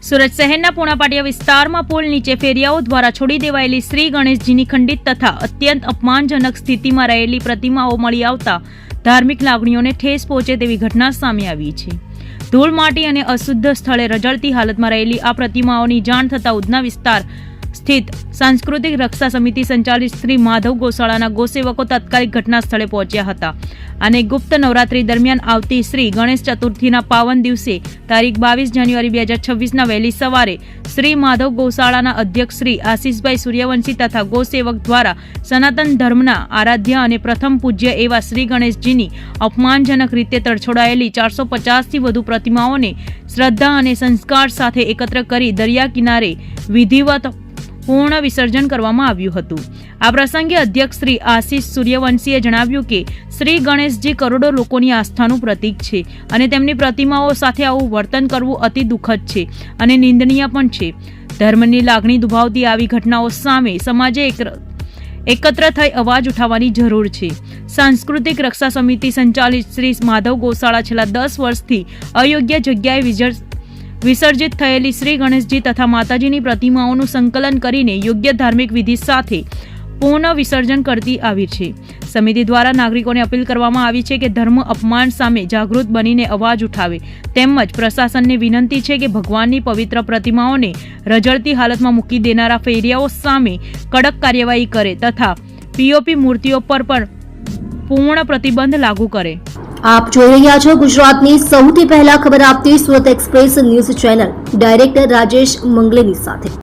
સુરત શહેરના પૂણાપાટિયા વિસ્તારમાં પુલ નીચે ફેરિયાઓ દ્વારા છોડી દેવાયેલી શ્રી ગણેશજીની ખંડિત તથા અત્યંત અપમાનજનક સ્થિતિમાં રહેલી પ્રતિમાઓ મળી આવતા ધાર્મિક લાગણીઓને ઠેસ પહોંચે તેવી ઘટના સામે આવી છે. ધૂળ માટી અને અશુદ્ધ સ્થળે રજળતી હાલતમાં રહેલી આ પ્રતિમાઓની જાણ થતા ઉધના વિસ્તાર સ્થિત સાંસ્કૃતિક રક્ષા સમિતિ સંચાલિત શ્રી માધવ ગૌશાળાના ગૌસેવકો તાત્કાલિક ઘટના સ્થળે પહોંચ્યા હતા અને ગુપ્ત નવરાત્રી દરમિયાન આવતી શ્રી ગણેશ ચતુર્થીના પાવન દિવસે તારીખ 22 જાન્યુઆરી 2026ના વહેલી સવારે શ્રી માધવ ગૌશાળાના અધ્યક્ષ શ્રી આશીષભાઈ સૂર્યવંશી તથા ગૌસેવક દ્વારા સનાતન ધર્મના આરાધ્ય અને પ્રથમ પૂજ્ય એવા શ્રી ગણેશજીની અપમાનજનક રીતે તરછોડાયેલી 450થી વધુ પ્રતિમાઓને શ્રદ્ધા અને સંસ્કાર સાથે એકત્ર કરી દરિયા કિનારે વિધિવત પૂર્ણ વિસર્જન કરવામાં આવ્યું હતું. આ પ્રસંગે અધ્યક્ષ શ્રી આશીષ સૂર્યવંશીએ જણાવ્યું કે શ્રી ગણેશજી કરોડો લોકોની આસ્થાનું પ્રતીક છે અને તેમની પ્રતિમાઓ સાથે આવું વર્તન કરવું અતિ દુઃખદ છે અને નિંદનીય પણ છે. ધર્મની લાગણી દુભાવતી આવી ઘટનાઓ સામે સમાજે એકત્ર થઈ અવાજ ઉઠાવવાની જરૂર છે. સાંસ્કૃતિક રક્ષા સમિતિ સંચાલિત શ્રી માધવ ગૌશાળા છેલ્લા 10 વર્ષથી અયોગ્ય જગ્યાએ વિસર્જિત થયેલી શ્રી ગણેશજી તથા માતાજીની પ્રતિમાઓનું સંકલન કરીને યોગ્ય ધાર્મિક વિધિ સાથે પૂર્ણ વિસર્જન કરતી આવી છે. સમિતિ દ્વારા નાગરિકોને અપીલ કરવામાં આવી છે કે ધર્મ અપમાન સામે જાગૃત બનીને અવાજ ઉઠાવે તેમજ પ્રશાસનને વિનંતી છે કે ભગવાનની પવિત્ર પ્રતિમાઓને રજળતી હાલતમાં મૂકી દેનારા ફેરિયાઓ સામે કડક કાર્યવાહી કરે તથા પીઓપી મૂર્તિઓ પર પણ પૂર્ણ પ્રતિબંધ લાગુ કરે. આપ જોઈ રહ્યા છો ગુજરાતની સૌથી પહેલા ખબર આપતી Surat express news channel director Rajesh મંગલેની સાથે.